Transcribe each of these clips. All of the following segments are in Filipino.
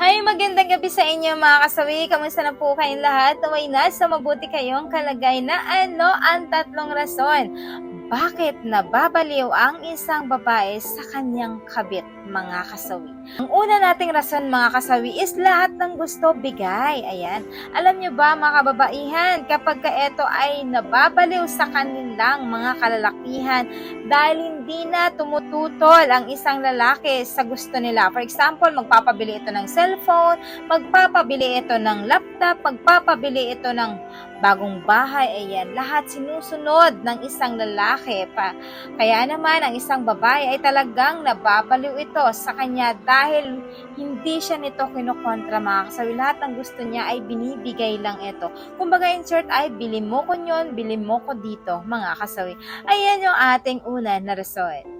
Hi, magandang gabi sa inyo mga kasawi. Kamusta na po kayong lahat? Naway nasa mabuti kayong kalagay na ano ang tatlong rason. Bakit nababaliw ang isang babae sa kanyang kabit, mga kasawi? Ang una nating rason, mga kasawi, is lahat ng gusto bigay. Ayan. Alam nyo ba, mga kababaihan, kapag ito ay nababaliw sa kanilang mga kalalakihan dahil hindi na tumututol ang isang lalaki sa gusto nila. For example, magpapabili ito ng cellphone, magpapabili ito ng laptop, magpapabili ito ng bagong bahay. Ayan, lahat sinusunod ng isang lalaki pa. Kaya naman, ang isang babae ay talagang nababaliw ito sa kanya dahil hindi siya nito kinukontra, mga kasawi. Lahat ng gusto niya ay binibigay lang ito. Kumbaga in short ay bili mo ko yun, bili mo ko dito, mga kasawi. Ayan yung ating una na rason.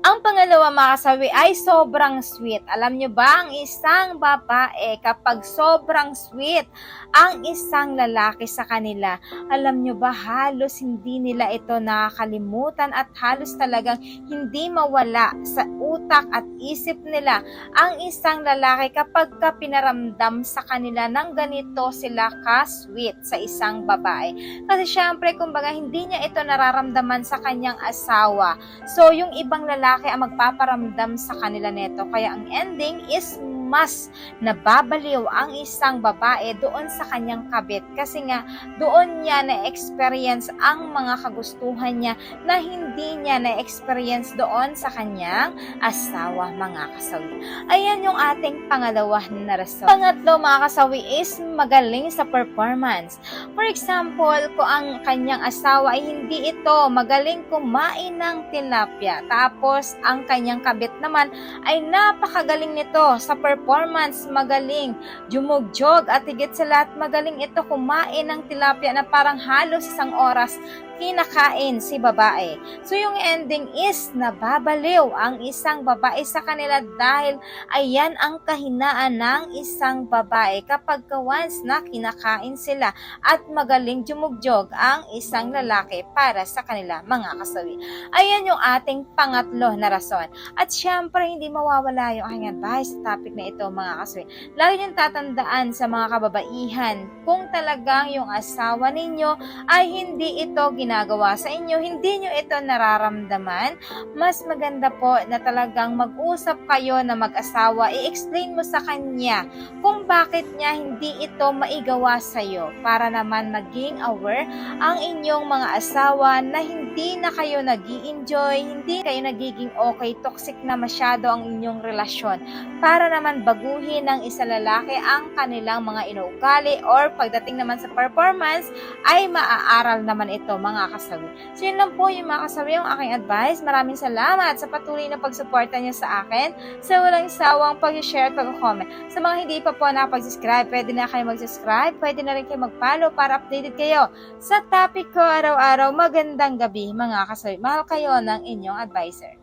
Ang pangalawa, mga kasawi, ay sobrang sweet. Alam nyo ba, ang isang babae, kapag sobrang sweet ang isang lalaki sa kanila, alam nyo ba, halos hindi nila ito nakakalimutan at halos talagang hindi mawala sa utak at isip nila ang isang lalaki kapag ka pinaramdam sa kanila ng ganito sila ka-sweet sa isang babae. Kasi syempre, kumbaga, hindi niya ito nararamdaman sa kanyang asawa. So, yung ibang lalaki ang magpaparamdam sa kanila neto. Kaya ang ending is mas nababaliw ang isang babae doon sa kanyang kabit kasi nga doon niya na-experience ang mga kagustuhan niya na hindi niya na-experience doon sa kanyang asawa, mga kasawi. Ayan yung ating pangalawa na rason. Pangatlo, mga kasawi, is magaling sa performance. For example, kung ang kanyang asawa ay hindi ito magaling kumain ng tilapia, tapos ang kanyang kabit naman ay napakagaling nito sa performance, magaling jumugjog at higit sa lahat magaling ito kumain ng tilapia na parang halos isang oras kinakain si babae. So yung ending is nababaliw ang isang babae sa kanila dahil ayan ang kahinaan ng isang babae kapag once na kinakain sila at magaling jumugjog ang isang lalaki para sa kanila, mga kasawi. Ayan yung ating pangatlo na rason. At syempre, hindi mawawala yung aking advice sa topic na ito, mga kasawi. Lagi niyong tatandaan sa mga kababaihan, kung talagang yung asawa ninyo ay hindi ito ginagawa sa inyo, hindi nyo ito nararamdaman, mas maganda po na talagang mag-usap kayo na mag-asawa, i-explain mo sa kanya kung bakit niya hindi ito maigawa sa iyo para naman maging aware ang inyong mga asawa na hindi na kayo nag-i-enjoy, hindi kayo nagiging okay, toxic na masyado ang inyong relasyon para naman baguhin ng isa lalaki ang kanilang mga inuugali or pagdating naman sa performance ay maaaral naman ito, mga kasawi. So yun lang po yung mga kasawi, yung aking advice. Maraming salamat sa patuloy na pagsuporta niyo sa akin, sa walang sawang pag-share at pag-comment. Sa mga hindi pa po nakapag-subscribe, pwede na kayo mag-subscribe, pwede na rin kayo mag-follow para updated kayo sa topic ko araw-araw. Magandang gabi, mga kasawi. Mahal kayo ng inyong advisor.